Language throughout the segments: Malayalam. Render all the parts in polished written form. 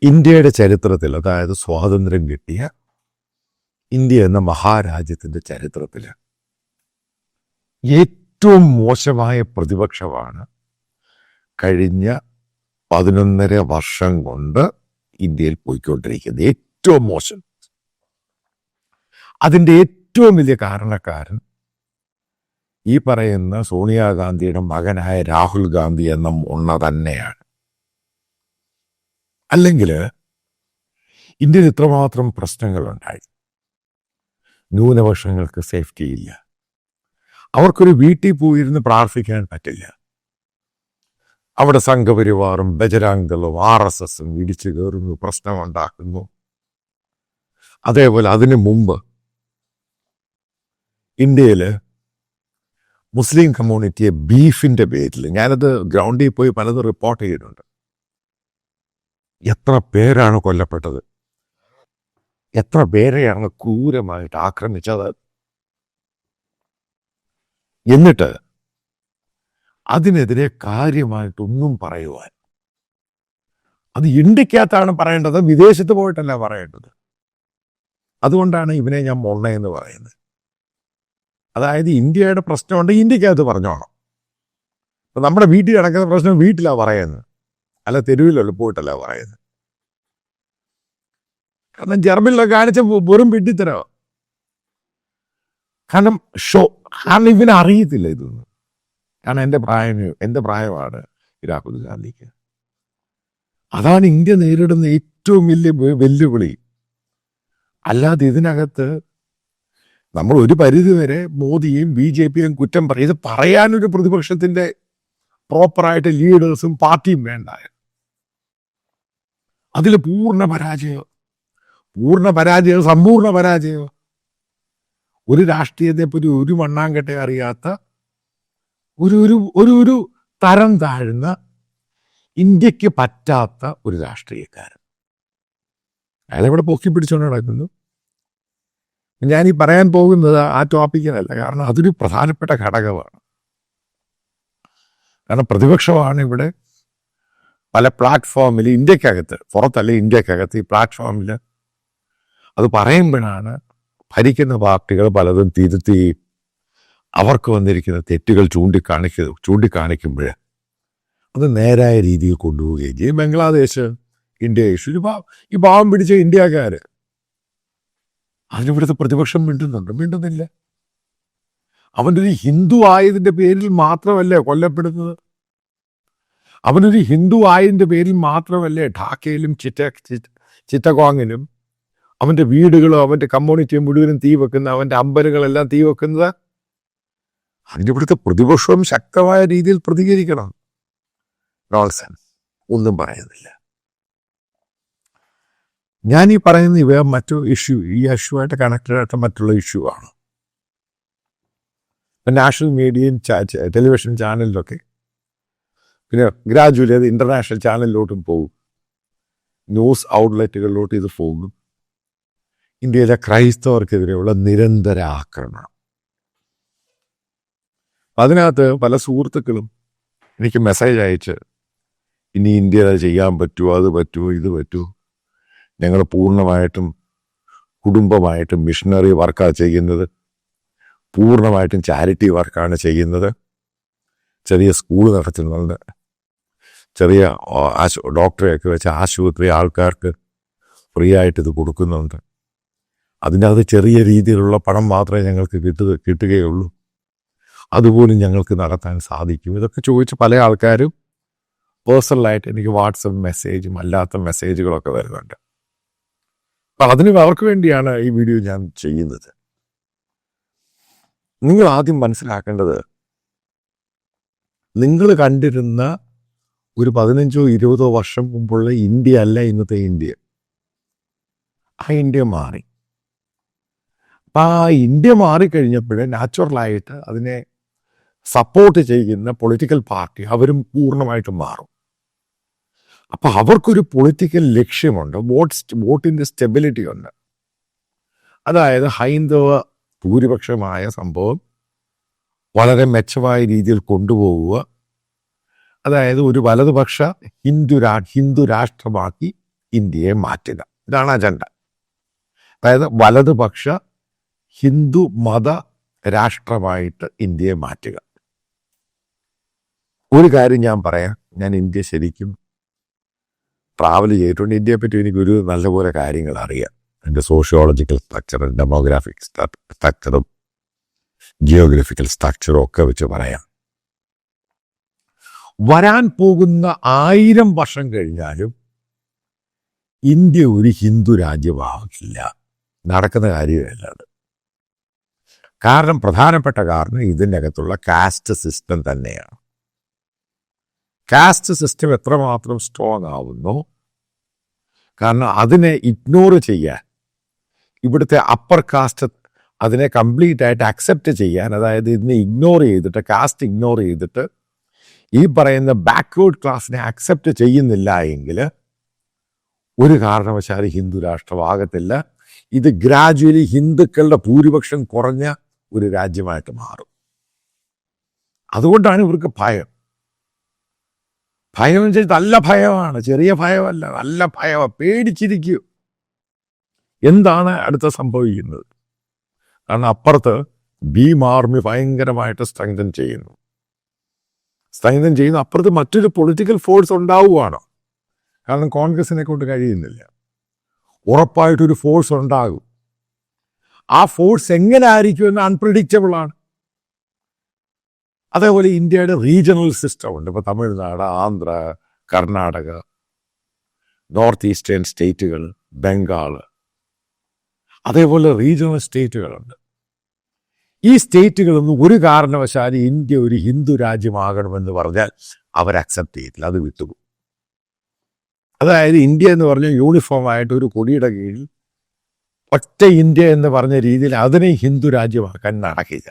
ഇന്ത്യയുടെ ചരിത്രത്തിൽ, അതായത് സ്വാതന്ത്ര്യം കിട്ടിയ ഇന്ത്യ എന്ന മഹാരാജ്യത്തിൻ്റെ ചരിത്രത്തിൽ ഏറ്റവും മോശമായ പ്രതിപക്ഷമാണ് കഴിഞ്ഞ 11.5 വർഷം കൊണ്ട് ഇന്ത്യയിൽ പോയിക്കൊണ്ടിരിക്കുന്നത്. ഏറ്റവും മോശം. അതിൻ്റെ ഏറ്റവും വലിയ കാരണക്കാരൻ ഈ പറയുന്ന സോണിയാഗാന്ധിയുടെ മകനായ രാഹുൽ ഗാന്ധി എന്ന മൊണ്ണ തന്നെയാണ്. അല്ലെങ്കിൽ ഇന്ത്യയിൽ ഇത്രമാത്രം പ്രശ്നങ്ങളുണ്ടായി. ന്യൂനപക്ഷങ്ങൾക്ക് സേഫ്റ്റി ഇല്ല. അവർക്കൊരു വീട്ടിൽ പോയിരുന്ന് പ്രാർത്ഥിക്കാൻ പറ്റില്ല. അവിടെ സംഘപരിവാറും ബജരാംഗളും RSSും ഇടിച്ചു കയറുന്നു, പ്രശ്നമുണ്ടാക്കുന്നു. അതേപോലെ അതിനു മുമ്പ് ഇന്ത്യയിൽ മുസ്ലിം കമ്മ്യൂണിറ്റിയെ ബീഫിൻ്റെ പേരിൽ, ഞാനത് ഗ്രൗണ്ടിൽ പോയി പലതും റിപ്പോർട്ട് ചെയ്തിട്ടുണ്ട്, എത്ര പേരാണ് കൊല്ലപ്പെട്ടത്, എത്ര പേരെയാണ് ക്രൂരമായിട്ട് ആക്രമിച്ചത്. എന്നിട്ട് അതിനെതിരെ കാര്യമായിട്ടൊന്നും പറയുവാൻ, അത് ഇന്ത്യക്കകത്താണ് പറയേണ്ടത്, വിദേശത്ത് പോയിട്ടല്ല പറയേണ്ടത്. അതുകൊണ്ടാണ് ഇവനെ ഞാൻ മൊണ്ണയെന്ന് പറയുന്നത്. അതായത് ഇന്ത്യയുടെ പ്രശ്നമുണ്ട്, ഇന്ത്യക്കകത്ത് പറഞ്ഞോണം. അപ്പം നമ്മുടെ വീട്ടിൽ നടക്കുന്ന പ്രശ്നം വീട്ടിലാണ് പറയുന്നത്, അല്ല തെരുവിലല്ല പോയിട്ടല്ല പറയുന്നത്. കാരണം ജർമ്മനിലൊക്കെ കാണിച്ച വെറും പിടിത്തരോ. കാരണം ഇവനെ അറിയത്തില്ല ഇതൊന്നും. കാരണം എൻ്റെ പ്രായമാണ് രാഹുൽ ഗാന്ധിക്ക്. അതാണ് ഇന്ത്യ നേരിടുന്ന ഏറ്റവും വലിയ വെല്ലുവിളി. അല്ലാതെ ഇതിനകത്ത് നമ്മൾ ഒരു പരിധിവരെ മോദിയും BJPയും കുറ്റം പറയും. ഇത് പറയാനൊരു പ്രതിപക്ഷത്തിൻ്റെ പ്രോപ്പറായിട്ട് ലീഡേഴ്സും പാർട്ടിയും വേണ്ട. അതിൽ പൂർണ്ണ പരാജയം, സമ്പൂർണ്ണ പരാജയം. ഒരു രാഷ്ട്രീയത്തെപ്പറ്റി ഒരു മണ്ണാങ്കട്ടെ അറിയാത്ത ഒരു തരം താഴ്ന്ന, ഇന്ത്യക്ക് പറ്റാത്ത ഒരു രാഷ്ട്രീയക്കാരൻ അയാളെവിടെ പൊക്കി പിടിച്ചുകൊണ്ട് നടക്കുന്നു. ഞാനീ പറയാൻ പോകുന്നത് ആ ടോപ്പിക്കിനല്ല, കാരണം അതൊരു പ്രധാനപ്പെട്ട ഘടകമാണ്. കാരണം പ്രതിപക്ഷമാണ് ഇവിടെ പല പ്ലാറ്റ്ഫോമിൽ, ഇന്ത്യക്കകത്ത്, പുറത്തല്ല ഇന്ത്യക്കകത്ത്, ഈ പ്ലാറ്റ്ഫോമിൽ അത് പറയുമ്പോഴാണ് ഭരിക്കുന്ന പാർട്ടികൾ പലതും തിരുത്തി അവർക്ക് വന്നിരിക്കുന്ന തെറ്റുകൾ ചൂണ്ടിക്കാണിക്കുമ്പോൾ അത് നേരായ രീതിയിൽ കൊണ്ടുപോവുകയും ചെയ്യും. ബംഗ്ലാദേശ്, ഇന്ത്യ ഇഷ്യൂ, ഈ പാവം പിടിച്ച ഇന്ത്യക്കാർ, അതിനിവിടുത്തെ പ്രതിപക്ഷം മിണ്ടുന്നില്ല. അവനൊരു ഹിന്ദു ആയതിൻ്റെ പേരിൽ മാത്രമല്ലേ കൊല്ലപ്പെടുന്നത്. അവനൊരു ഹിന്ദു ആയതിൻ്റെ പേരിൽ മാത്രമല്ലേ ഢാക്കയിലും ചിറ്റഗോങ്ങിലും അവൻ്റെ വീടുകളും അവൻ്റെ കമ്മ്യൂണിറ്റിയും മുഴുവനും തീ വെക്കുന്ന, അവൻ്റെ അമ്പലങ്ങളെല്ലാം തീ വെക്കുന്നത്. അതിനിവിടുത്തെ പ്രതിപക്ഷവും ശക്തമായ രീതിയിൽ പ്രതികരിക്കണം. നോൺസെൻസ്, ഒന്നും പറയുന്നില്ല. ഞാനീ പറയുന്ന ഇവ മറ്റൊരു ഇഷ്യൂ, ഈ ഇഷ്യൂവായിട്ട് കണക്റ്റഡ് ആയിട്ട് മറ്റുള്ള ഇഷ്യൂ ആണ്. ഇപ്പം നാഷണൽ മീഡിയയും ടെലിവിഷൻ ചാനലിലൊക്കെ, പിന്നെ ഗ്രാജുവലി അത് ഇൻ്റർനാഷണൽ ചാനലിലോട്ടും പോകും, ന്യൂസ് ഔട്ട്ലെറ്റുകളിലോട്ട് ഇത് പോകും. ഇന്ത്യയിലെ ക്രൈസ്തവർക്കെതിരെയുള്ള നിരന്തര ആക്രമണം. അതിനകത്ത് പല സുഹൃത്തുക്കളും എനിക്ക് മെസ്സേജ് അയച്ച്, ഇനി ഇന്ത്യയിൽ ചെയ്യാൻ പറ്റുമോ, അത് പറ്റുമോ, ഇത് പറ്റുമോ, ഞങ്ങൾ പൂർണ്ണമായിട്ടും കുടുംബമായിട്ടും മിഷണറി വർക്കാണ് ചെയ്യുന്നത്, പൂർണ്ണമായിട്ടും ചാരിറ്റി വർക്കാണ് ചെയ്യുന്നത്, ചെറിയ സ്കൂൾ നടത്തുന്നുണ്ട്, ചെറിയ ഡോക്ടറെയൊക്കെ വെച്ച് ആശുപത്രി ആൾക്കാർക്ക് ഫ്രീ ആയിട്ട് ഇത് കൊടുക്കുന്നുണ്ട്. അതിനകത്ത് ചെറിയ രീതിയിലുള്ള പണം മാത്രമേ ഞങ്ങൾക്ക് കിട്ടുകയുള്ളൂ, അതുപോലും ഞങ്ങൾക്ക് നടത്താൻ സാധിക്കും. ഇതൊക്കെ ചോദിച്ച് പല ആൾക്കാരും പേഴ്സണലായിട്ട് എനിക്ക് വാട്സപ്പ് മെസ്സേജും അല്ലാത്ത മെസ്സേജുകളൊക്കെ വരുന്നുണ്ട്. അപ്പം അതിന് അവർക്ക് വേണ്ടിയാണ് ഈ വീഡിയോ ഞാൻ ചെയ്യുന്നത്. നിങ്ങൾ ആദ്യം മനസ്സിലാക്കേണ്ടത്, നിങ്ങൾ കണ്ടിരുന്ന ഒരു 15-20 വർഷം മുമ്പുള്ള ഇന്ത്യ അല്ല ഇന്നത്തെ ഇന്ത്യ. ആ ഇന്ത്യ മാറി. അപ്പം ആ ഇന്ത്യ മാറിക്കഴിഞ്ഞപ്പോൾ നാച്ചുറലായിട്ട് അതിനെ സപ്പോർട്ട് ചെയ്യുന്ന പൊളിറ്റിക്കൽ പാർട്ടി അവരും പൂർണ്ണമായിട്ടും മാറും. അപ്പം അവർക്കൊരു പൊളിറ്റിക്കൽ ലക്ഷ്യമുണ്ട്, വോട്ടിൻ്റെ സ്റ്റെബിലിറ്റി ഉണ്ട്. അതായത് ഹൈന്ദവ ഭൂരിപക്ഷമായ സംഭവം വളരെ മെച്ചമായ രീതിയിൽ കൊണ്ടുപോവുക, അതായത് ഒരു വലതുപക്ഷ ഹിന്ദു രാഷ്ട്രമാക്കി ഇന്ത്യയെ മാറ്റുക. ഇതാണ് അജണ്ട. അതായത് വലതുപക്ഷ ഹിന്ദു മത രാഷ്ട്രമായിട്ട് ഇന്ത്യയെ മാറ്റുക. ഒരു കാര്യം ഞാൻ പറയാം, ഞാൻ ഇന്ത്യ ശരിക്കും ട്രാവൽ ചെയ്തിട്ടുണ്ട്. ഇന്ത്യയെ പറ്റി എനിക്കൊരു നല്ലപോലെ കാര്യങ്ങൾ അറിയാം. എൻ്റെ സോഷ്യോളജിക്കൽ സ്ട്രക്ചറും ഡെമോഗ്രാഫിക് സ്ട്രക്ചറും ജിയോഗ്രഫിക്കൽ സ്ട്രക്ചറും ഒക്കെ വെച്ച് പറയാം. വരാൻ പോകുന്ന 1000 വർഷം കഴിഞ്ഞാലും ഇന്ത്യ ഒരു ഹിന്ദു രാജ്യമാകില്ല. നടക്കുന്ന കാര്യമല്ല അത്. കാരണം പ്രധാനപ്പെട്ട കാരണം ഇതിൻ്റെ അകത്തുള്ള കാസ്റ്റ് സിസ്റ്റം തന്നെയാണ്. കാസ്റ്റ് സിസ്റ്റം എത്രമാത്രം സ്ട്രോങ് ആവുന്നു, കാരണം അതിനെ ഇഗ്നോർ ചെയ്യാൻ, ഇവിടുത്തെ അപ്പർ കാസ്റ്റ് അതിനെ കംപ്ലീറ്റ് ആയിട്ട് അക്സെപ്റ്റ് ചെയ്യാൻ, അതായത് ഇതിനെ ഇഗ്നോർ ചെയ്തിട്ട്, കാസ്റ്റ് ഇഗ്നോർ ചെയ്തിട്ട് ഈ പറയുന്ന ബാക്ക്വേർഡ് ക്ലാസ്സിനെ അക്സെപ്റ്റ് ചെയ്യുന്നില്ല എങ്കിൽ ഒരു കാരണവശാലും ഹിന്ദു രാഷ്ട്രമാകത്തില്ല. ഇത് ഗ്രാജുവലി ഹിന്ദുക്കളുടെ ഭൂരിപക്ഷം കുറഞ്ഞ ഒരു രാജ്യമായിട്ട് മാറും. അതുകൊണ്ടാണ് ഇവർക്ക് ഭയം. ഭയം വെച്ചാൽ നല്ല ഭയമാണ്, ചെറിയ ഭയമല്ല, നല്ല ഭയമാണ്. പേടിച്ചിരിക്കും എന്താണ് അടുത്ത സംഭവിക്കുന്നത്. കാരണം അപ്പുറത്ത് ഭീം ആർമി ഭയങ്കരമായിട്ട് സ്ട്രെങ്തൻ ചെയ്യുന്നു. അപ്പുറത്ത് മറ്റൊരു പൊളിറ്റിക്കൽ ഫോഴ്സ് ഉണ്ടാവുകയാണ്. കാരണം കോൺഗ്രസിനെ കൊണ്ട് കഴിയുന്നില്ല. ഉറപ്പായിട്ടൊരു ഫോഴ്സ് ഉണ്ടാകും. ആ ഫോഴ്സ് എങ്ങനെ ആയിരിക്കും എന്ന് അൺപ്രഡിക്റ്റബിൾ ആണ്. അതേപോലെ ഇന്ത്യയുടെ റീജിയണൽ സിസ്റ്റം ഉണ്ട്. ഇപ്പോൾ തമിഴ്നാട്, ആന്ധ്ര, കർണാടക, നോർത്ത് ഈസ്റ്റേൺ സ്റ്റേറ്റുകൾ, ബംഗാൾ, അതേപോലെ റീജിയണൽ സ്റ്റേറ്റുകളുണ്ട്. ഈ സ്റ്റേറ്റുകളൊന്നും ഒരു കാരണവശാലും ഇന്ത്യ ഒരു ഹിന്ദു രാജ്യമാകണമെന്ന് പറഞ്ഞാൽ അവർ അക്സെപ്റ്റ് ചെയ്തില്ല, അത് വിട്ടുപോകും. അതായത് ഇന്ത്യ എന്ന് പറഞ്ഞാൽ യൂണിഫോമായിട്ട് ഒരു കൊടിയുടെ കീഴിൽ ഒറ്റ ഇന്ത്യ എന്ന് പറഞ്ഞ രീതിയിൽ അതിനെ ഹിന്ദു രാജ്യമാക്കാൻ നടക്കില്ല.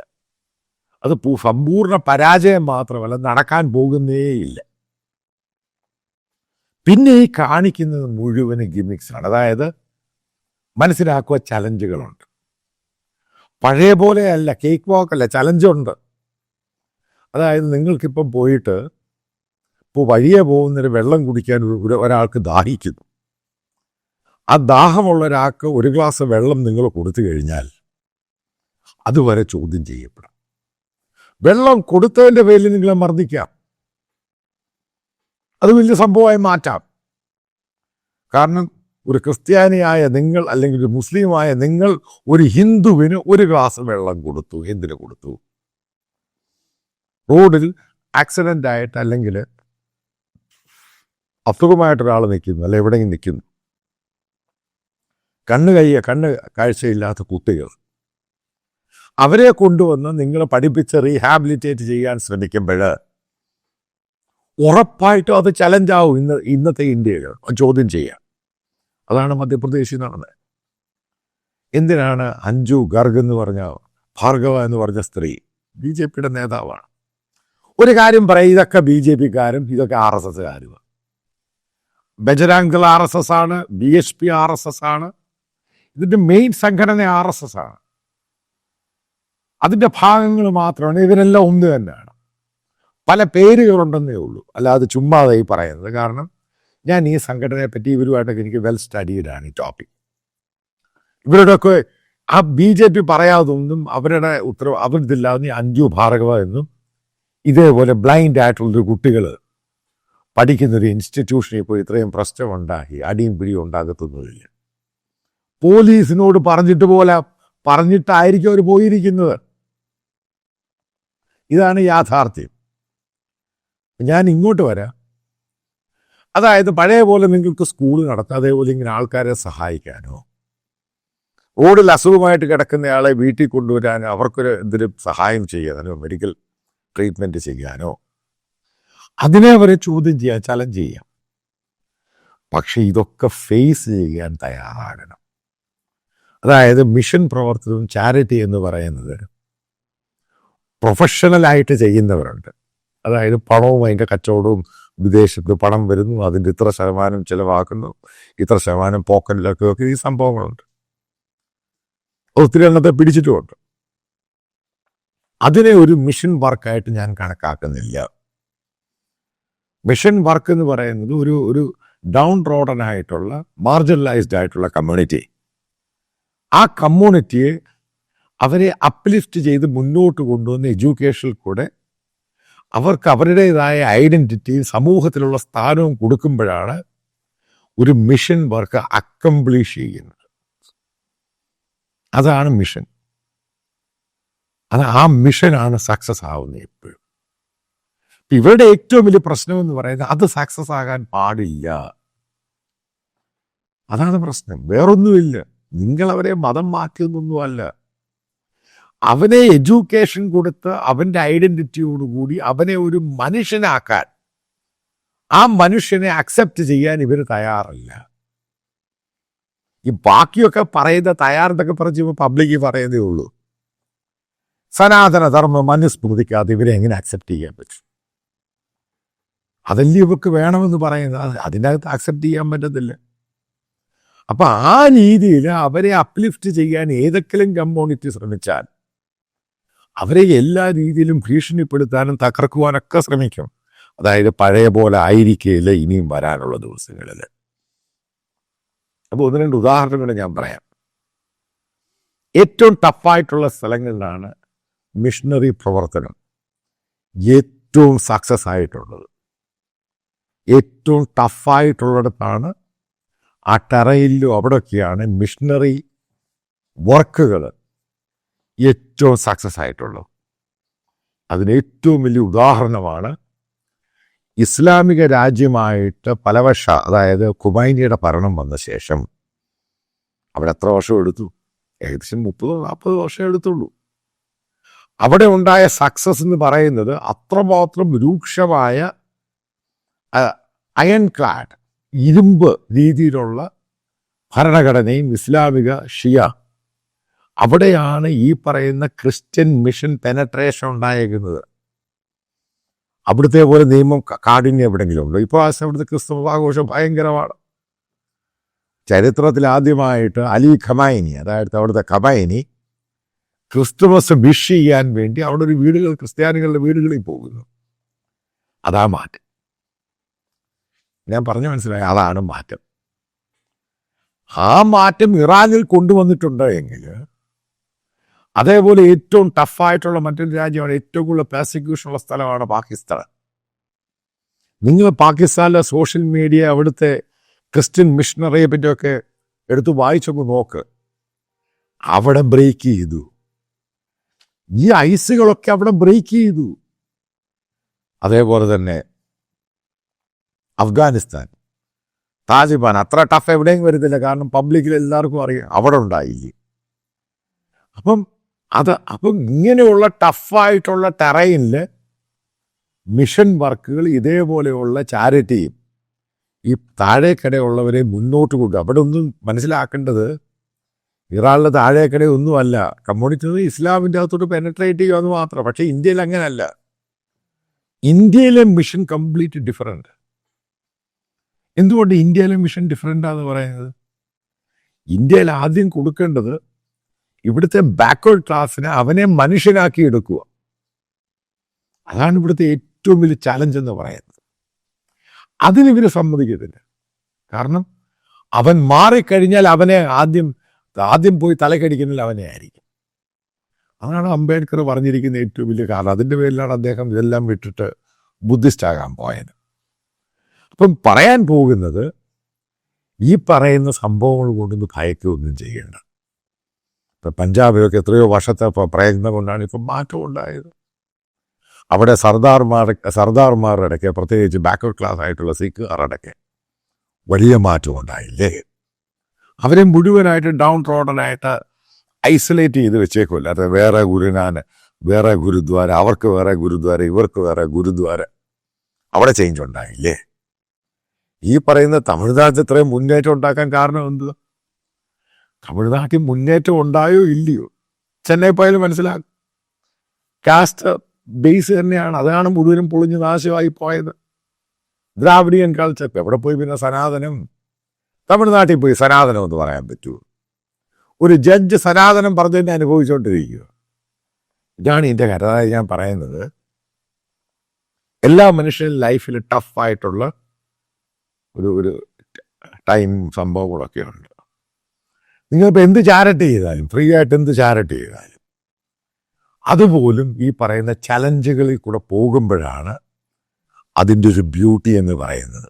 അത് സമ്പൂർണ്ണ പരാജയം മാത്രമല്ല, നടക്കാൻ പോകുന്നേയില്ല. പിന്നെ ഈ കാണിക്കുന്നത് മുഴുവൻ ഗിമിക്സാണ്. അതായത് മനസ്സിലാക്കുക, ചലഞ്ചുകളുണ്ട്. പഴയ പോലെയല്ല, കേക്ക് വാക്കല്ല, ചലഞ്ചുണ്ട്. അതായത് നിങ്ങൾക്കിപ്പം പോയിട്ട് ഇപ്പോൾ വഴിയെ പോകുന്നൊരു വെള്ളം കുടിക്കാൻ ഒരാൾക്ക് ദാഹിക്കുന്നു. ആ ദാഹമുള്ള ഒരാൾക്ക് ഒരു ഗ്ലാസ് വെള്ളം നിങ്ങൾ കൊടുത്തു കഴിഞ്ഞാൽ അതുവരെ ചോദ്യം ചെയ്യപ്പെടും. വെള്ളം കൊടുത്തതിൻ്റെ പേരിൽ നിങ്ങളെ മർദ്ദിക്കാം. അത് വലിയ സംഭവമായി മാറ്റാം. കാരണം ഒരു ക്രിസ്ത്യാനിയായ നിങ്ങൾ അല്ലെങ്കിൽ ഒരു മുസ്ലിമായ നിങ്ങൾ ഒരു ഹിന്ദുവിന് ഒരു ഗ്ലാസ് വെള്ളം കൊടുത്തു. എന്തിനു കൊടുത്തു? റോഡിൽ ആക്സിഡൻ്റ് ആയിട്ട് അല്ലെങ്കിൽ അസുഖമായിട്ടൊരാൾ നിൽക്കുന്നു, അല്ല എവിടെയെങ്കിലും നിൽക്കുന്നു, കണ്ണ് കാഴ്ചയില്ലാത്ത കുട്ടികൾ, അവരെ കൊണ്ടുവന്ന് നിങ്ങൾ പഠിപ്പിച്ച് റീഹാബിലിറ്റേറ്റ് ചെയ്യാൻ ശ്രമിക്കുമ്പോൾ ഉറപ്പായിട്ടും അത് ചലഞ്ചാവും. ഇന്നത്തെ ഇന്ത്യയിൽ ചോദ്യം ചെയ്യാം. അതാണ് മധ്യപ്രദേശിൽ നടന്നത്. എന്തിനാണ് അഞ്ജു ഗർഗ് എന്ന് പറഞ്ഞ ഭാർഗവ എന്ന് പറഞ്ഞ സ്ത്രീ BJP നേതാവാണ്. ഒരു കാര്യം പറയും, ഇതൊക്കെ BJP-ക്കാരും ഇതൊക്കെ RSS-കാരുമാണ്. ബജരംഗ് ദൾ RSS ആണ്, BHP RSS ആണ്. ഇതിൻ്റെ മെയിൻ സംഘടന RSS ആണ്. അതിൻ്റെ ഭാഗങ്ങൾ മാത്രമാണ്. ഇതിനെല്ലാം ഒന്ന് തന്നെയാണ്. പല പേരുകളുണ്ടെന്നേ ഉള്ളൂ, അല്ലാതെ ചുമ്മാതെ ഈ പറയുന്നത്. കാരണം ഞാൻ ഈ സംഘടനയെ പറ്റി ഇവരുമായിട്ടൊക്കെ എനിക്ക് വെൽ സ്റ്റഡീഡാണ് ഈ ടോപ്പിക്. ഇവരുടെയൊക്കെ ആ BJP പറയാതൊന്നും അവരിതില്ലാതെ അഞ്ജു ഭാർഗവ എന്നും ഇതേപോലെ ബ്ലൈൻഡ് ആയിട്ടുള്ളൊരു കുട്ടികൾ പഠിക്കുന്നൊരു ഇൻസ്റ്റിറ്റ്യൂഷനിൽ പോയി ഇത്രയും പ്രശ്നമുണ്ടാക്കി അടിയും പിടിയും ഉണ്ടാകത്തൊന്നുമില്ല. പോലീസിനോട് പറഞ്ഞിട്ടായിരിക്കും അവർ പോയിരിക്കുന്നത്. ഇതാണ് യാഥാർത്ഥ്യം. ഞാൻ ഇങ്ങോട്ട് വരാം. അതായത് പഴയ പോലെ നിങ്ങൾക്ക് സ്കൂൾ നടത്താം, അതേപോലെ ഇങ്ങനെ ആൾക്കാരെ സഹായിക്കാനോ, റോഡിൽ അസുഖമായിട്ട് കിടക്കുന്നയാളെ വീട്ടിൽ കൊണ്ടുവരാനോ, അവർക്കൊരു എന്തെങ്കിലും സഹായം ചെയ്യാനോ, മെഡിക്കൽ ട്രീറ്റ്മെൻറ്റ് ചെയ്യാനോ, അതിനെ അവരെ ചോദ്യം ചെയ്യാൻ, ചലഞ്ച് ചെയ്യാം. പക്ഷെ ഇതൊക്കെ ഫേസ് ചെയ്യാൻ തയ്യാറാകണം. അതായത് മിഷൻ പ്രവർത്തനവും ചാരിറ്റി എന്ന് പറയുന്നത് പ്രൊഫഷണലായിട്ട് ചെയ്യുന്നവരുണ്ട്. അതായത് പണവും അതിൻ്റെ കച്ചവടവും, വിദേശത്ത് പണം വരുന്നു, അതിൻ്റെ ഇത്ര ശതമാനം ചിലവാക്കുന്നു, ഇത്ര ശതമാനം പോക്കറ്റിലൊക്കെ ഈ സംഭവങ്ങളുണ്ട്. ഒത്തിരി എണ്ണത്തെ പിടിച്ചിട്ടുമുണ്ട്. അതിനെ ഒരു മിഷൻ വർക്കായിട്ട് ഞാൻ കണക്കാക്കുന്നില്ല. മിഷൻ വർക്ക് എന്ന് പറയുന്നത് ഒരു ഡൗൺ റോഡൻ ആയിട്ടുള്ള മാർജിനലൈസ്ഡ് ആയിട്ടുള്ള കമ്മ്യൂണിറ്റി, ആ കമ്മ്യൂണിറ്റിയെ അവരെ അപ്ലിഫ്റ്റ് ചെയ്ത് മുന്നോട്ട് കൊണ്ടുവന്ന എഡ്യൂക്കേഷനിൽ കൂടെ അവർക്ക് അവരുടേതായ ഐഡന്റിറ്റിയും സമൂഹത്തിലുള്ള സ്ഥാനവും കൊടുക്കുമ്പോഴാണ് ഒരു മിഷൻ വർക്ക് അക്കംപ്ലിഷ് ചെയ്യുന്നത്. അതാണ് മിഷൻ. ആ മിഷനാണ് സക്സസ് ആവുന്നത് എപ്പോഴും. ഇവരുടെ ഏറ്റവും വലിയ പ്രശ്നം എന്ന് പറയുന്നത് അത് സക്സസ് ആകാൻ പാടില്ല. അതാണ് പ്രശ്നം, വേറൊന്നുമില്ല. നിങ്ങൾ അവരെ മതം മാറ്റിയൊന്നൊന്നുമല്ല. അവനെ എഡ്യൂക്കേഷൻ കൊടുത്ത് അവൻ്റെ ഐഡന്റിറ്റിയോടുകൂടി അവനെ ഒരു മനുഷ്യനാക്കാൻ, ആ മനുഷ്യനെ അക്സെപ്റ്റ് ചെയ്യാൻ ഇവർ തയ്യാറല്ല. ഈ ബാക്കിയൊക്കെ പറയുന്ന തയ്യാറെന്നൊക്കെ പറഞ്ഞ് പബ്ലിക്കിൽ പറയുന്നേ ഉള്ളൂ. സനാതന ധർമ്മം അനുസ്മൃതിക്കാതെ ഇവരെ എങ്ങനെ അക്സെപ്റ്റ് ചെയ്യാൻ പറ്റും? അതല്ലേ ഇവർക്ക് വേണമെന്ന് പറയുന്നത്. അതിനകത്ത് അക്സെപ്റ്റ് ചെയ്യാൻ പറ്റത്തില്ല. അപ്പൊ ആ രീതിയിൽ അവരെ അപ്ലിഫ്റ്റ് ചെയ്യാൻ ഏതെങ്കിലും കമ്മ്യൂണിറ്റി ശ്രമിച്ചാൽ അവരെ എല്ലാ രീതിയിലും ഭീഷണിപ്പെടുത്താനും തകർക്കുവാനൊക്കെ ശ്രമിക്കും. അതായത് പഴയ പോലെ ആയിരിക്കില്ല ഇനിയും വരാനുള്ള ദിവസങ്ങളിൽ. അപ്പോൾ ഒന്ന് രണ്ട് ഉദാഹരണങ്ങൾ ഞാൻ പറയാം. ഏറ്റവും ടഫായിട്ടുള്ള സ്ഥലങ്ങളിലാണ് മിഷണറി പ്രവർത്തനം ഏറ്റവും സക്സസ് ആയിട്ടുള്ളത്. ഏറ്റവും ടഫായിട്ടുള്ളിടത്താണ് ആ ടെറയിലും അവിടെയൊക്കെയാണ് മിഷണറി വർക്കുകൾ ഏറ്റവും സക്സസ് ആയിട്ടുള്ളത്. അതിന് ഏറ്റവും വലിയ ഉദാഹരണമാണ് ഇസ്ലാമിക രാജ്യമായിട്ട് പല അതായത് ഖുമൈനിയുടെ ഭരണം വന്ന ശേഷം അവിടെ എത്ര വർഷം എടുത്തു? ഏകദേശം 30-40 വർഷം എടുത്തുള്ളൂ. അവിടെ ഉണ്ടായ സക്സസ് എന്ന് പറയുന്നത് അത്രമാത്രം രൂക്ഷമായ അയൺ ക്ലാഡ് ഇരുമ്പ് രീതിയിലുള്ള ഭരണഘടനയും ഇസ്ലാമിക ഷിയ, അവിടെയാണ് ഈ പറയുന്ന ക്രിസ്ത്യൻ മിഷൻ പെനട്രേഷൻ ഉണ്ടായിരിക്കുന്നത്. അവിടുത്തെ പോലെ നിയമം കാഠിന്യം എവിടെയെങ്കിലും ഉണ്ടോ? ഇപ്പോൾ അവിടുത്തെ ക്രിസ്തുമസ് ആഘോഷം ഭയങ്കരമാണ്. ചരിത്രത്തിൽ ആദ്യമായിട്ട് അലി ഖമൈനി, അതായത് അവിടുത്തെ ഖമൈനി ക്രിസ്തുമസ് വിഷ് ചെയ്യാൻ വേണ്ടി അവിടെ ഒരു വീടുകൾ, ക്രിസ്ത്യാനികളുടെ വീടുകളിൽ പോകുന്നു. അതാ മാറ്റം. ഞാൻ പറഞ്ഞു മനസ്സിലായി, അതാണ് മാറ്റം. ആ മാറ്റം ഇറാനിൽ കൊണ്ടുവന്നിട്ടുണ്ട് എങ്കിൽ, അതേപോലെ ഏറ്റവും ടഫായിട്ടുള്ള മറ്റൊരു രാജ്യമാണ്, ഏറ്റവും കൂടുതൽ പെർസിക്യൂഷനുള്ള സ്ഥലമാണ് പാകിസ്ഥാൻ. നിങ്ങൾ പാകിസ്ഥാനിലെ സോഷ്യൽ മീഡിയ അവിടുത്തെ ക്രിസ്ത്യൻ മിഷണറിയെ പറ്റിയൊക്കെ എടുത്ത് വായിച്ചൊക്കെ നോക്ക്. അവിടെ ബ്രേക്ക് ചെയ്തു. ഈ ഐസുകളൊക്കെ അവിടെ ബ്രേക്ക് ചെയ്തു. അതേപോലെ തന്നെ അഫ്ഗാനിസ്ഥാൻ, താലിബാൻ അത്ര ടഫ് എവിടെയും വരുന്നില്ല, കാരണം പബ്ലിക്കിൽ എല്ലാവർക്കും അറിയാം അവിടെ ഉണ്ടായില്ലേ. അപ്പം ഇങ്ങനെയുള്ള ടഫായിട്ടുള്ള ടെറൈനിൽ മിഷൻ വർക്കുകൾ ഇതേപോലെയുള്ള ചാരിറ്റിയും ഈ താഴേക്കടയുള്ളവരെ മുന്നോട്ട് കൊണ്ടുപോകും. അവിടെ ഒന്നും മനസ്സിലാക്കേണ്ടത് ഇറാനിലെ താഴേക്കട ഒന്നുമല്ല, കമ്മ്യൂണിറ്റി ഇസ്ലാമിൻ്റെ അകത്തോട്ട് പെനട്രേറ്റ് ചെയ്യുക എന്ന് മാത്രം. പക്ഷേ ഇന്ത്യയിൽ അങ്ങനെയല്ല. ഇന്ത്യയിലെ മിഷൻ കംപ്ലീറ്റ് ഡിഫറെൻ്റ്. എന്തുകൊണ്ട് ഇന്ത്യയിലെ മിഷൻ ഡിഫറെൻ്റാന്ന് പറയുന്നത്? ഇന്ത്യയിൽ ആദ്യം കൊടുക്കേണ്ടത് ഇവിടുത്തെ ബാക്ക്വേർഡ് ക്ലാസ്സിനെ അവനെ മനുഷ്യനാക്കി എടുക്കുക. അതാണ് ഇവിടുത്തെ ഏറ്റവും വലിയ ചാലഞ്ച് എന്ന് പറയുന്നത്. അതിനിവർ സമ്മതിക്കത്തില്ല. കാരണം അവൻ മാറിക്കഴിഞ്ഞാൽ അവനെ ആദ്യം പോയി തലക്കടിക്കുന്നില്ല അവനെ ആയിരിക്കും. അതാണ് അംബേദ്കർ പറഞ്ഞിരിക്കുന്ന ഏറ്റവും വലിയ കാരണം. അതിൻ്റെ പേരിലാണ് അദ്ദേഹം ഇതെല്ലാം വിട്ടിട്ട് ബുദ്ധിസ്റ്റ് ആകാൻ പോയത്. അപ്പം പറയാൻ പോകുന്നത്, ഈ പറയുന്ന സംഭവങ്ങൾ കൊണ്ടൊന്നും ഭയക്കൊന്നും ചെയ്യേണ്ട. ഇപ്പം പഞ്ചാബിലൊക്കെ എത്രയോ വർഷത്തെ പ്രയത്നം കൊണ്ടാണ് ഇപ്പം മാറ്റം ഉണ്ടായത്. അവിടെ സർദാർമാരുടെ ഇടയ്ക്ക്, പ്രത്യേകിച്ച് ബാക്ക്വേർഡ് ക്ലാസ് ആയിട്ടുള്ള സിഖുകാരുടെ വലിയ മാറ്റം ഉണ്ടായില്ലേ. അവരെ മുഴുവനായിട്ട് ഡൗൺ റോഡനായിട്ട് ഐസൊലേറ്റ് ചെയ്ത് വെച്ചേക്കുമല്ല. അത് വേറെ വേറെ ഗുരുദ്വാര, അവർക്ക് വേറെ ഗുരുദ്വാര, ഇവർക്ക് വേറെ ഗുരുദ്വാര, അവിടെ ചേഞ്ച് ഉണ്ടായില്ലേ. ഈ പറയുന്ന തമിഴ്നാട്ടിൽ ഇത്രയും മുന്നേറ്റം ഉണ്ടാക്കാൻ കാരണം എന്ത്? തമിഴ്നാട്ടിൽ മുന്നേറ്റം ഉണ്ടായോ ഇല്ലയോ? ചെന്നൈ പോയാലും മനസ്സിലാക്കും. കാസ്റ്റ് ബേസ് തന്നെയാണ്. അതാണ് മുഴുവനും പൊളിഞ്ഞ് നാശമായി പോയത്. Dravidian culture. എവിടെ പോയി പിന്നെ സനാതനം? തമിഴ്നാട്ടിൽ പോയി സനാതനം എന്ന് പറയാൻ പറ്റുമോ? ഒരു ജഡ്ജ് സനാതനം പറഞ്ഞതിനെ അനുഭവിച്ചുകൊണ്ടിരിക്കുക. ഇതാണ് ഇതിൻ്റെ കാര്യം. അതായത് ഞാൻ പറയുന്നത്, എല്ലാ മനുഷ്യനും ലൈഫിൽ ടഫായിട്ടുള്ള ഒരു ടൈം സംഭവങ്ങളൊക്കെ ഉണ്ട്. നിങ്ങളിപ്പോൾ എന്ത് ചാരിറ്റി ചെയ്താലും, ഫ്രീ ആയിട്ട് എന്ത് ചാരിറ്റി ചെയ്താലും, അതുപോലും ഈ പറയുന്ന ചലഞ്ചുകളിൽ കൂടെ പോകുമ്പോഴാണ് അതിൻ്റെ ഒരു ബ്യൂട്ടി എന്ന് പറയുന്നത്.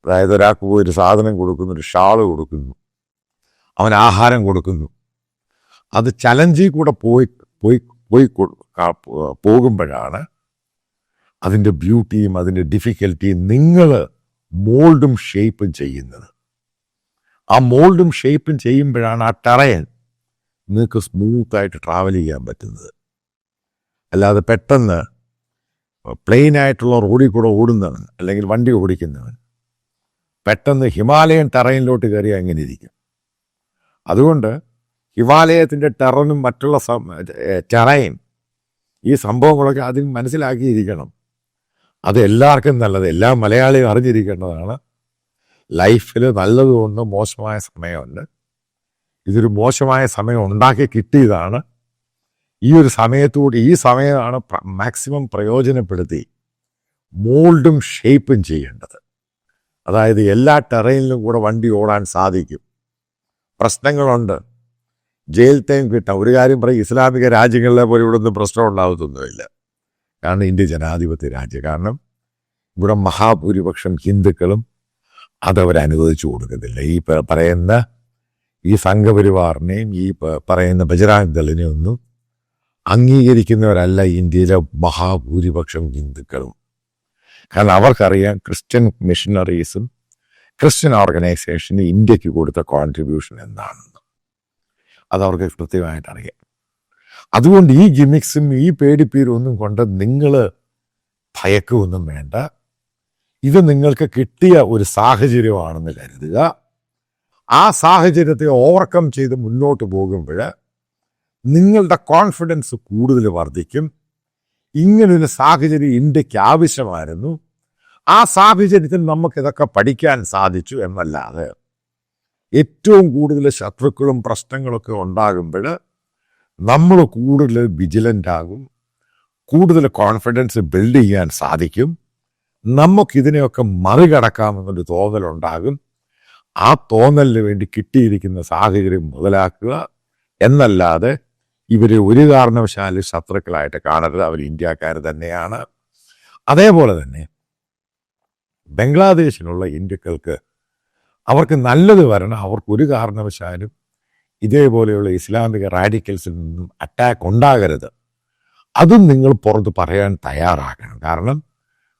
അതായത് ഒരാൾക്ക് ഒരു സാധനം കൊടുക്കുന്നു, ഒരു ഷാള് കൊടുക്കുന്നു, അവൻ ആഹാരം കൊടുക്കുന്നു, അത് ചലഞ്ചിൽ കൂടെ പോകുമ്പോഴാണ് അതിൻ്റെ ബ്യൂട്ടിയും അതിൻ്റെ ഡിഫിക്കൽറ്റിയും നിങ്ങൾ മോൾഡും ഷേപ്പും ചെയ്യുന്നത്. ആ മോൾഡും ഷേപ്പും ചെയ്യുമ്പോഴാണ് ആ ടെറൈൻ നിങ്ങൾക്ക് സ്മൂത്തായിട്ട് ട്രാവൽ ചെയ്യാൻ പറ്റുന്നത്. അല്ലാതെ പെട്ടെന്ന് പ്ലെയിനായിട്ടുള്ള റോഡിൽ കൂടെ ഓടുന്നവൻ അല്ലെങ്കിൽ വണ്ടി ഓടിക്കുന്നവൻ പെട്ടെന്ന് ഹിമാലയൻ ടെറൈനിലോട്ട് കയറി അങ്ങനെ ഇരിക്കും. അതുകൊണ്ട് ഹിമാലയത്തിൻ്റെ ടെറനും മറ്റുള്ള ടെറൈൻ ഈ സംഭവങ്ങളൊക്കെ ആദ്യം മനസ്സിലാക്കിയിരിക്കണം. അത് എല്ലാവർക്കും നല്ലത്, എല്ലാ മലയാളിയും അറിഞ്ഞിരിക്കേണ്ടതാണ്. ലൈഫിൽ നല്ലതുകൊണ്ട് മോശമായ സമയമുണ്ട്. ഇതൊരു മോശമായ സമയം ഉണ്ടാക്കി കിട്ടിയതാണ്. ഈ ഒരു സമയത്തോട് ഈ സമയമാണ് മാക്സിമം പ്രയോജനപ്പെടുത്തി മോൾഡും ഷേപ്പും ചെയ്യേണ്ടത്. അതായത് എല്ലാ ടെറൈനിലും കൂടെ വണ്ടി ഓടാൻ സാധിക്കും. പ്രശ്നങ്ങളുണ്ട്, ജയിൽ ടൈം കിട്ടാം. ഒരു കാര്യം പറയും, ഇസ്ലാമിക രാജ്യങ്ങളിലെ പോലെ ഇവിടെ ഒന്നും പ്രശ്നം ഉണ്ടാകത്തൊന്നുമില്ല. കാരണം ഇന്ത്യ ജനാധിപത്യ രാജ്യം. കാരണം ഇവിടെ മഹാഭൂരിപക്ഷം ഹിന്ദുക്കളും അതവരനുവദിച്ചു കൊടുക്കുന്നില്ല. ഈ പറയുന്ന ഈ സംഘപരിവാറിനെയും ഈ പറയുന്ന ബജറാങ് ദളിനെയും ഒന്നും അംഗീകരിക്കുന്നവരല്ല ഇന്ത്യയിലെ മഹാഭൂരിപക്ഷം ഹിന്ദുക്കളും. കാരണം അവർക്കറിയാം ക്രിസ്ത്യൻ മിഷണറീസും ക്രിസ്ത്യൻ ഓർഗനൈസേഷന് ഇന്ത്യക്ക് കൊടുത്ത കോൺട്രിബ്യൂഷൻ എന്താണെന്ന്. അതവർക്ക് കൃത്യമായിട്ട് അറിയാം. അതുകൊണ്ട് ഈ ഗിമിക്സും ഈ പേടിപ്പീരും ഒന്നും കൊണ്ട് നിങ്ങൾ ഭയക്കൊന്നും വേണ്ട. ഇത് നിങ്ങൾക്ക് കിട്ടിയ ഒരു സാഹചര്യമാണെന്ന് കരുതുക. ആ സാഹചര്യത്തെ ഓവർകം ചെയ്ത് മുന്നോട്ട് പോകുമ്പോൾ നിങ്ങളുടെ കോൺഫിഡൻസ് കൂടുതൽ വർദ്ധിക്കും. ഇങ്ങനൊരു സാഹചര്യം ഇന്ത്യക്ക് ആവശ്യമായിരുന്നു, ആ സാഹചര്യത്തിൽ നമുക്കിതൊക്കെ പഠിക്കാൻ സാധിച്ചു എന്നല്ലാതെ ഏറ്റവും കൂടുതൽ ശത്രുക്കളും പ്രശ്നങ്ങളൊക്കെ ഉണ്ടാകുമ്പോൾ നമ്മൾ കൂടുതൽ വിജിലൻ്റ് ആകും, കൂടുതൽ കോൺഫിഡൻസ് ബിൽഡ് ചെയ്യാൻ സാധിക്കും. നമുക്കിതിനെയൊക്കെ മറികടക്കാമെന്നൊരു തോന്നലുണ്ടാകും. ആ തോന്നലിന് വേണ്ടി കിട്ടിയിരിക്കുന്ന സാഹചര്യം മുതലാക്കുക എന്നല്ലാതെ ഇവർ ഒരു കാരണവശാലും ശത്രുക്കളായിട്ട് കാണരുത്. അവർ ഇന്ത്യക്കാർ തന്നെയാണ്. അതേപോലെ തന്നെ ബംഗ്ലാദേശിലുള്ള ഇന്ത്യക്കൾക്ക് അവർക്ക് നല്ലത് വരണം. അവർക്കൊരു കാരണവശാലും ഇതേപോലെയുള്ള ഇസ്ലാമിക റാഡിക്കൽസിൽ നിന്നും അറ്റാക്ക് ഉണ്ടാകരുത്. അതും നിങ്ങൾ പുറത്ത് പറയാൻ തയ്യാറാക്കണം. കാരണം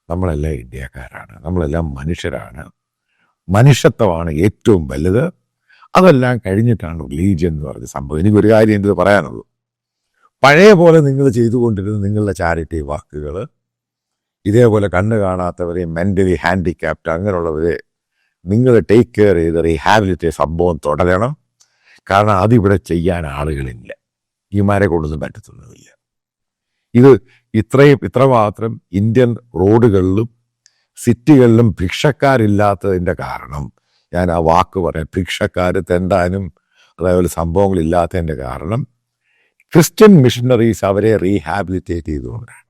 നമ്മളെല്ലാം ഇന്ത്യക്കാരാണ്, നമ്മളെല്ലാം മനുഷ്യരാണ്. മനുഷ്യത്വമാണ് ഏറ്റവും വലുത്. അതെല്ലാം കഴിഞ്ഞിട്ടാണ് റിലീജിയൻ എന്ന് പറഞ്ഞ സംഭവം. എനിക്കൊരു കാര്യം എന്ത് പറയാനുള്ളൂ, പഴയ പോലെ നിങ്ങൾ ചെയ്തുകൊണ്ടിരുന്ന നിങ്ങളുടെ ചാരിറ്റി വാക്കുകൾ ഇതേപോലെ കണ്ണ് കാണാത്തവരെ, മെൻ്റലി ഹാൻഡിക്യാപ്റ്റ് അങ്ങനെയുള്ളവരെ നിങ്ങൾ ടേക്ക് കെയർ ചെയ്ത് റീഹാബിലിറ്റേറ്റ് സംഭവം തുടരണം. കാരണം അതിവിടെ ചെയ്യാൻ ആളുകളില്ല, ഈമാരെ കൊണ്ടൊന്നും പറ്റത്തൊന്നുമില്ല. ഇത് ഇത്രമാത്രം ഇന്ത്യൻ റോഡുകളിലും സിറ്റികളിലും ഭിക്ഷക്കാരില്ലാത്തതിൻ്റെ കാരണം, ഞാൻ ആ വാക്ക് പറയാം, ഭിക്ഷക്കാർ തെണ്ടാനും അതേപോലെ സംഭവങ്ങളില്ലാത്തതിൻ്റെ കാരണം ക്രിസ്ത്യൻ മിഷണറീസ് അവരെ റീഹാബിലിറ്റേറ്റ് ചെയ്തുകൊണ്ടാണ്.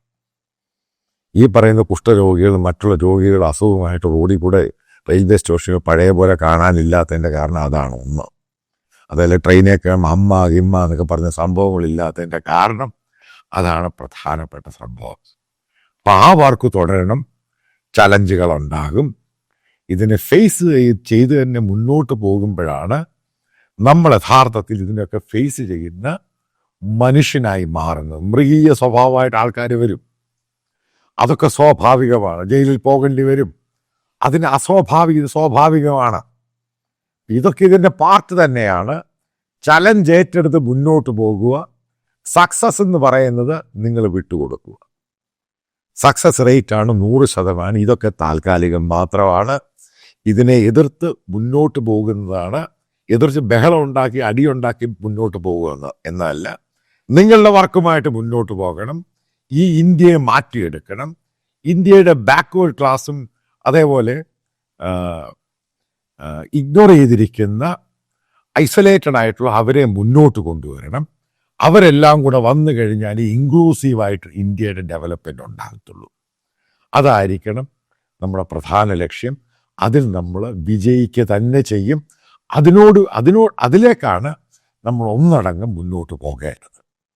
ഈ പറയുന്ന കുഷ്ഠരോഗികൾ മറ്റുള്ള രോഗികൾ അസുഖമായിട്ട് റോഡിൽ കൂടെ റെയിൽവേ സ്റ്റേഷനിൽ പഴയ പോലെ കാണാനില്ലാത്തതിൻ്റെ കാരണം അതാണ് ഒന്ന്. അതേപോലെ ട്രെയിനൊക്കെ അമ്മ ഗിമ്മ എന്നൊക്കെ പറഞ്ഞ സംഭവങ്ങളില്ലാത്തതിൻ്റെ കാരണം അതാണ് പ്രധാനപ്പെട്ട സംഭവം. അപ്പം ആ വർക്ക് തുടരണം. ചലഞ്ചുകളുണ്ടാകും. ഇതിനെ ഫേസ് ചെയ്ത് തന്നെ മുന്നോട്ട് പോകുമ്പോഴാണ് നമ്മൾ യഥാർത്ഥത്തിൽ ഇതിനൊക്കെ ഫേസ് ചെയ്യുന്ന മനുഷ്യനായി മാറുന്നത്. മൃഗീയ സ്വഭാവമായിട്ട് ആൾക്കാർ വരും, അതൊക്കെ സ്വാഭാവികമാണ്. ജയിലിൽ പോകേണ്ടി വരും, അതിന് സ്വാഭാവികമാണ്. ഇതൊക്കെ ഇതിൻ്റെ പാർട്ട് തന്നെയാണ്. ചലഞ്ച് ഏറ്റെടുത്ത് മുന്നോട്ട് പോകുക. സക്സസ് എന്ന് പറയുന്നത് നിങ്ങൾ വിട്ടുകൊടുക്കുക. സക്സസ് റേറ്റാണ് 100%. ഇതൊക്കെ താൽക്കാലികം മാത്രമാണ്. ഇതിനെ എതിർത്ത് മുന്നോട്ട് പോകുന്നതാണ്. എതിർത്ത് ബഹളം ഉണ്ടാക്കി അടിയുണ്ടാക്കി മുന്നോട്ട് പോകുക എന്നല്ല. നിങ്ങളുടെ വർക്കുമായിട്ട് മുന്നോട്ട് പോകണം. ഈ ഇന്ത്യയെ മാറ്റിയെടുക്കണം. ഇന്ത്യയുടെ ബാക്ക്വേർഡ് ക്ലാസ്സും അതേപോലെ ഇഗ്നോർ ചെയ്തിരിക്കുന്ന ഐസൊലേറ്റഡ് ആയിട്ടുള്ള അവരെ മുന്നോട്ട് കൊണ്ടുവരണം. അവരെല്ലാം കൂടെ വന്നു കഴിഞ്ഞാൽ ഇൻക്ലൂസീവായിട്ട് ഇന്ത്യയുടെ ഡെവലപ്മെൻറ്റ് ഉണ്ടാകത്തുള്ളൂ. അതായിരിക്കണം നമ്മുടെ പ്രധാന ലക്ഷ്യം. അതിൽ നമ്മൾ വിജയിക്കുക തന്നെ ചെയ്യും. അതിലേക്കാണ് നമ്മൾ ഒന്നടങ്കം മുന്നോട്ട് പോകേണ്ടത്.